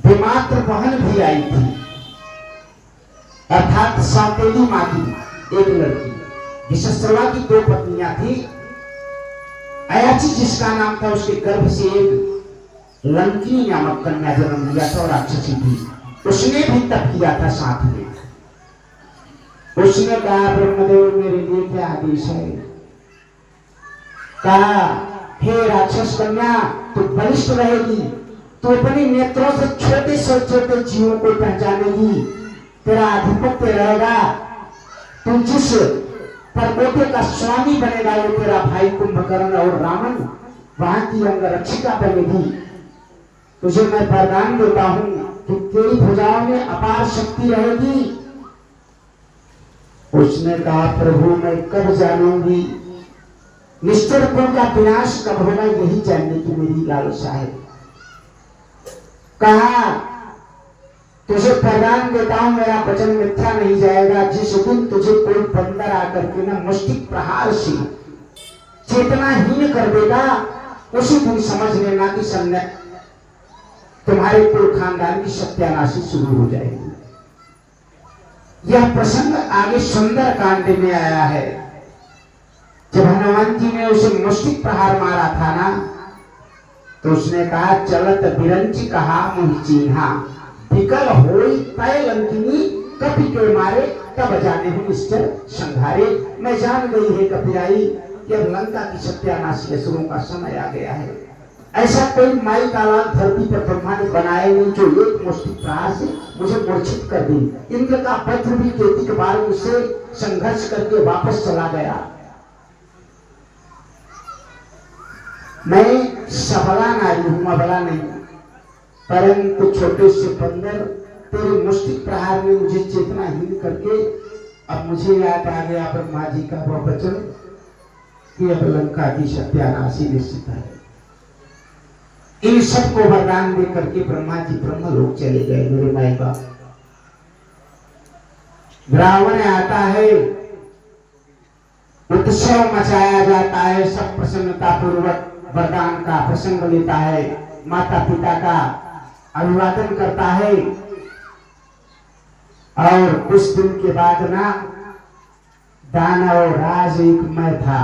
बेमात्र बहन भी आई थी, अर्थात सौतेली माँ की एक लड़की। विशस्त्रवा की 2 पत्नियां थी। अयाची जिसका नाम था, उसके गर्भ से एक लंकी नामक कन्या जन्म लिया था और राक्षसी थी। उसने भी तप किया था साथ में। उसने कहा, ब्रह्मदेव मेरे लिए क्या आदेश है? कहा, हे राक्षस कन्या, तू बलिष्ठ रहेगी, तू अपने नेत्रों से छोटे से छोटे जीवों को पहचानेगी, तेरा आधिपत्य रहेगा, तू जिस परकोटे का स्वामी बनेगा वो तेरा भाई कुंभकर्ण और रावण वहां की अंगरक्षिका बनेगी। तुझे मैं वरदान देता हूं कि तेरी भुजाओं में अपार शक्ति रहेगी। उसने कहा, प्रभु मैं कब जानूंगी? निष्ठुर कुल का विनाश कब होगा, यही जानने की मेरी लालसा है। कहा, तुझे वरदान देता हूं, मेरा वचन मिथ्या नहीं जाएगा। जिस दिन तुझे कोई बंदर आकर के ना मुष्टिक प्रहार से चेतनाहीन कर देगा, उसी दिन समझ लेना कि सम्य तुम्हारे कुल खानदान की सत्यानाशी शुरू हो जाएगी। यह प्रसंग आगे सुंदर कांड में आया है। जब हनुमान जी ने उसे मुष्टिक प्रहार मारा था ना, तो उसने कहा, चलत बिरंची कहा मुहि चिन्हा, विकल होई तय लंकिनी, कपि के मारे तब जाने हूं निश्चर संघारे। मैं जान गई है कपिराई कि अब लंका की सत्यानाशी असुरों का समय आ गया है। ऐसा कोई माई कालाल धरती पर ब्रह्मा ने बनाया नहीं जो एक मुष्टिक प्रहार से मुझे मूर्छित कर दी। इंद्र का वज्र भी केतु के बार मुझसे संघर्ष करके वापस चला गया। मैं सबला नारी हूं, अबला नहीं, परंतु छोटे से बंदर तेरे मुष्टिक प्रहार में मुझे चेतनाहीन करके अब मुझे याद आ गया ब्रह्मा जी का वह वचन कि अब लंका की सत्यानाशी निश्चित है। इन सबको वरदान दे करके ब्रह्मा जी ब्रह्मलोक चले गए। मेरे माई बाप, रावण आता है, उत्सव मचाया जाता है, सब प्रसन्नता पूर्वक वरदान का प्रसंग लेता है, माता पिता का अभिवादन करता है। और कुछ दिन के बाद ना दानव राज एक मैं था,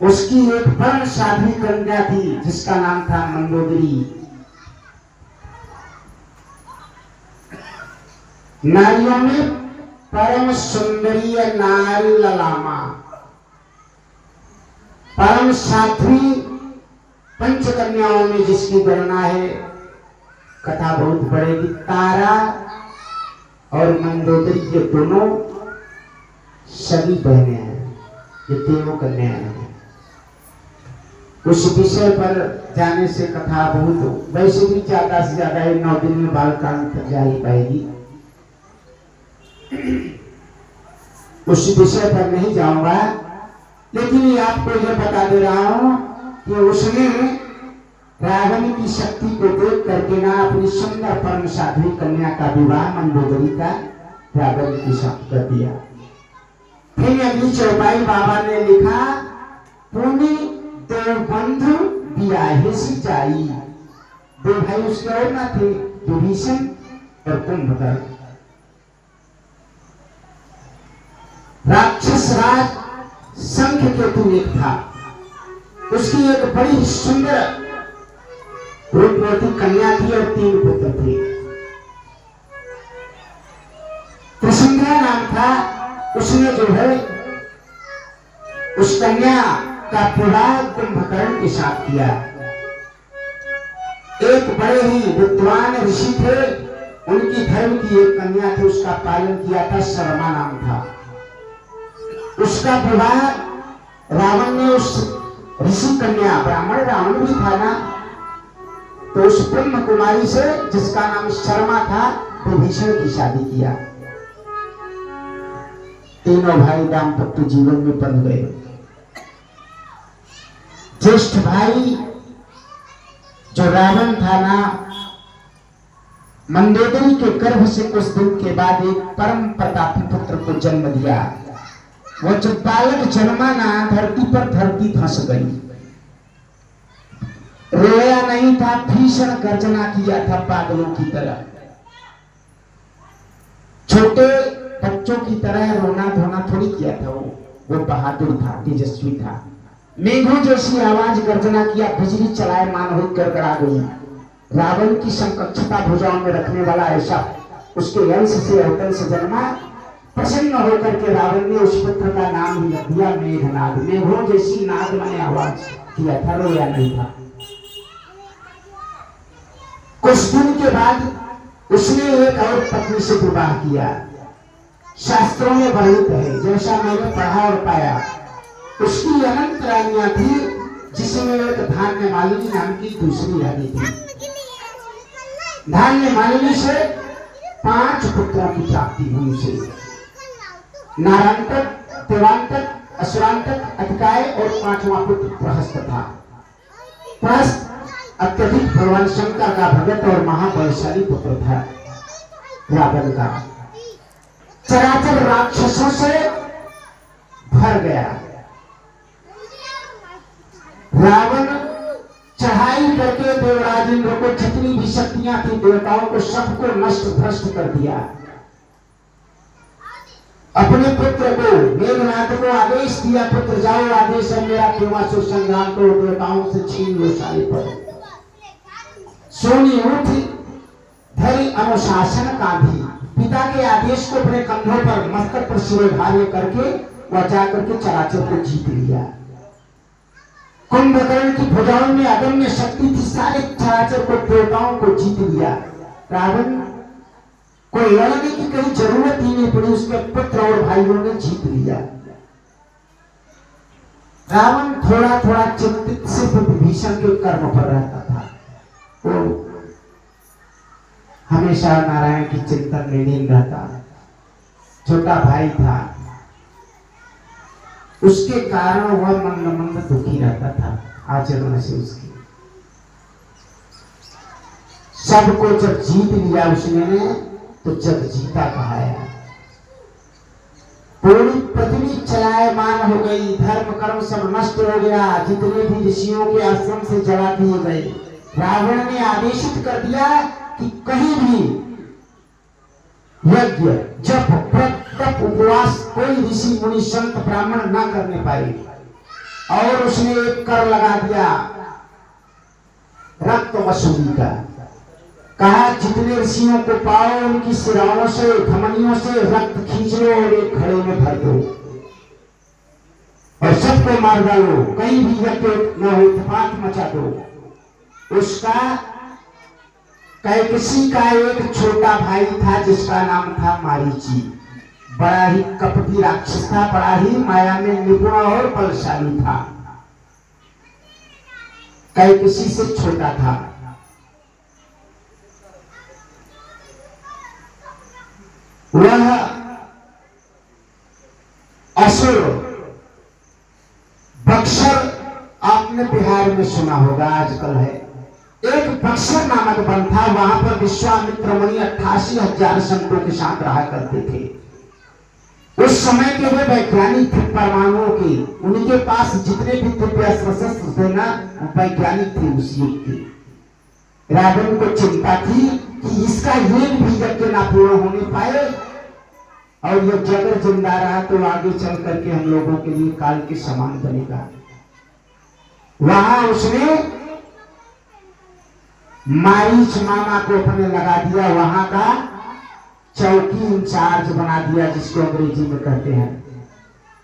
उसकी एक परम साध्वी कन्या थी जिसका नाम था मंदोदरी। नारियों में परम सुंदरी नारी ललामा, परम साध्वी पंचकन्याओं में जिसकी गणना है, कथा बहुत बढ़ेगी। तारा और मंदोदरी ये दोनों सगी बहनें हैं, ये तीनों कन्याएं हैं। उस विषय पर जाने से कथा बहुत, वैसे भी ज्यादा से ज्यादा 9 दिन में बालकांड तक जा ही पाएगी। उस विषय पर नहीं जाऊंगा, लेकिन ये आपको यह बता दे रहा हूं कि उसने रावण की शक्ति को देख करके ना अपनी सुंदर परम साध्वी कन्या का विवाह मंदोदरी का रावण के साथ कर दिया। फिर अगली चौपाई बाबा ने लिखा, पुण्य दो बंधु बियाहे सी जाई। 2 भाई उसके और ना थे, विभीषण और कुंभकर्ण। राक्षस राज शंख केतु एक था, उसकी एक बड़ी सुंदर रूपवती कन्या थी और 3 पुत्र थे। त्रिशंध्रा नाम था। उसने जो है उस कन्या का विवाह कुंभकर्ण के साथ किया। एक बड़े ही विद्वान ऋषि थे, उनकी धर्म की एक कन्या थी, उसका पालन किया था, शर्मा नाम था। उसका विवाह रावण ने उस ऋषि कन्या, ब्राह्मण रावण भी था ना, तो उस ब्रह्म कुमारी से जिसका नाम शर्मा था, विभीषण की शादी किया। तीनों भाई दाम्पत्य जीवन में बंध गए। ज्येष्ठ भाई जो रावण था ना, मंदोदरी के गर्भ से कुछ दिन के बाद एक परम प्रतापी पुत्र को जन्म दिया। वो जब बालक जन्मा ना, धरती पर धरती धंस गई। रोया नहीं था, भीषण गर्जना किया था बादलों की तरह। छोटे बच्चों की तरह रोना धोना थोड़ी किया था वो बहादुर था, तेजस्वी था। मेघों जैसी आवाज गर्जना किया, बिजली चलायमान हुई गड़गड़ा गई। रावण की समकक्षता भुजाओं में रखने वाला ऐसा उसके अंश से अवतल से जन्मा, प्रसन्न होकर के रावण ने उस पुत्र का नाम ही रख दिया मेघनाद। मेघों जैसी नाद में आवाज किया था, रोया नहीं था। कुछ दिन के बाद उसने एक और पत्नी से विवाह किया। शास्त्रों में वर्णित है, जैसा मैंने पढ़ा और पाया। उसकी अनंत रानियां थी, जिसमें एक धान्य मालिनी नाम की दूसरी रानी थी। धान्य मालिनी से 5 पुत्रों की प्राप्ति हुई उसे। नारांतक, देवांतक, असुरांतक, अतिकाय और 5वां पुत्र प्रहस्त था। प्रहस्त अत्यधिक भगवान शंकर का भगत और महाबलशाली पुत्र था रावण का। चराचर राक्षसों से भर गया। रावण चढ़ाई करके देवराज इंद्र को जितनी भी शक्तियां थी देवताओं को सबको नष्ट भ्रष्ट कर दिया। अपने पुत्र को मेघनाथ को आदेश दिया, पुत्र जाओ, आदेश है मेरा, केवासुर संग्राम को देवताओं से छीन लो सारे पद। सोनी उठ धरी अनुशासन का भी, पिता के आदेश को अपने कंधों पर मस्तक पर शिरोधार्य करके वह जाकर के चराचर को जीत लिया। कुंभकर्ण की भुजाओं में अदम्य शक्ति थी, सारे चराचर को देवताओं को जीत लिया। रावण को लड़ने की कहीं जरूरत ही नहीं पड़ी, उसके पुत्र और भाइयों ने जीत लिया। रावण थोड़ा थोड़ा चिंतित सिर्फ विभीषण के कर्म पर रहता था। वो हमेशा नारायण की चिंतन में लीन रहता। छोटा भाई था, उसके कारण वह मंद मंद दुखी रहता था आचरण से उसकी। सबको जब जीत लिया उसने तो जग जीता कहाया। पूरी पृथ्वी चलायमान हो गई, धर्म कर्म सब नष्ट हो गया, जितने भी ऋषियों के आश्रम से जला दिए गए। रावण ने आदेशित कर दिया कि कहीं भी यज्ञ, जप, व्रत, तप, उपवास कोई ऋषि मुनि संत ब्राह्मण ना करने पाए। और उसने एक कर लगा दिया रक्त वसूली का। कहा जितने ऋषियों को पाओ उनकी सिराओं से, धमनियों से रक्त खींच लो और एक घड़े में भर दो और सबको मार डालो, कहीं भी यज्ञ न हो, उत्पात मचा दो। उसका कैकसी का एक छोटा भाई था जिसका नाम था मारीची। बड़ा ही कपटी राक्षस था, बड़ा ही माया में निपुण और बलशाली था। कैकसी से छोटा था। वह असुर बक्सर, आपने बिहार में सुना होगा, आजकल है। एक बक्सर नामक वन था, वहां पर विश्वामित्र मुनि 88,000 संतों के साथ रहा करते थे। उस समय के वे वैज्ञानिक थे परमाणुओं के, उनके पास जितने भी दिव्य शस्त्र थे ना, वैज्ञानिक थे उस युग के। रावण को चिंता थी कि इसका एक भी यज्ञ ना पूर्ण होने पाए और यह जगर जिंदा रहा तो आगे चल करके हम लोगों के लिए काल के समान बनेगा। वहां उसने मारीच मामा को अपने लगा दिया, वहां का चौकी इंचार्ज बना दिया, जिसको अंग्रेजी में कहते हैं।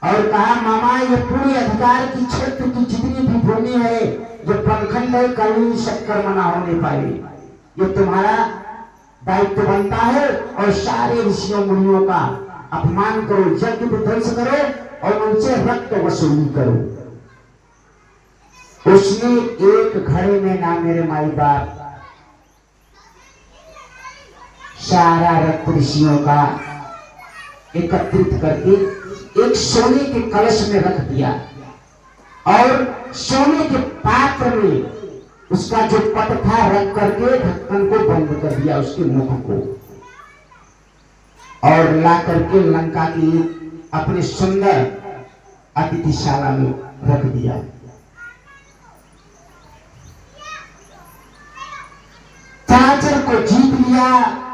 और कहा मामा ये पूरे अधिकार की क्षेत्र की जितनी भी भूमि है, जो प्रखंड है, कहीं सत्कर्म ना होने पाए, ये तुम्हारा दायित्व बनता है। और सारे ऋषियों मुनियों का अपमान करो, यज्ञ विध्वंस करो और उनसे रक्त वसूली करो। उसने एक घड़े में ना मेरे माई बाप सारा रक्त ऋषियों का एकत्रित करके एक सोने के कलश में रख दिया और सोने के पात्र में उसका जो पट था रख करके ढक्कन को बंद कर दिया, उसके मुख को, और ला करके लंका की अपने सुंदर अतिथिशाला में रख दिया। को जीत लिया,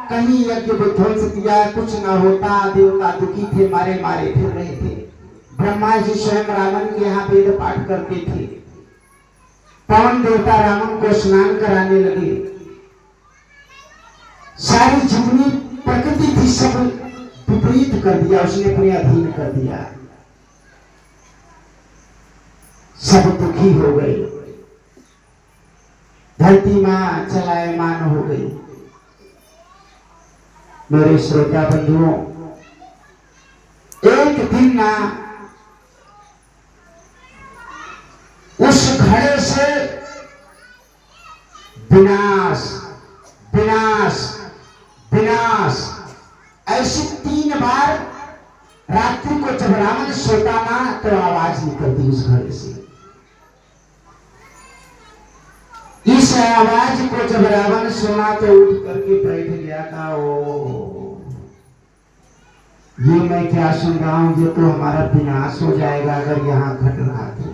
कहीं यज्ञ विध्वंस किया, कुछ न होता। देवता दुखी थे, मारे मारे फिर रहे थे। ब्रह्मा जी स्वयं रावण के यहाँ वेद पाठ करते थे। पवन देवता रावण को स्नान कराने लगे। सारी जितनी प्रकृति थी सब विपरीत कर दिया, उसने अपने अधीन कर दिया। सब दुखी हो गई, धरती मां चलायमान हो गई। मेरे श्रोता बंधुओं, एक दिन ना उस घड़े से विनाश विनाश विनाश ऐसे 3 बार रात्रि को जब रावण सोता ना तो आवाज निकलती उस घड़े से। इस आवाज को जब रावण सुना तो उठ करके बैठ गया था। ओ ये मैं क्या सुन रहा हूं, ये तो हमारा विनाश हो जाएगा अगर यहाँ घट रहा था।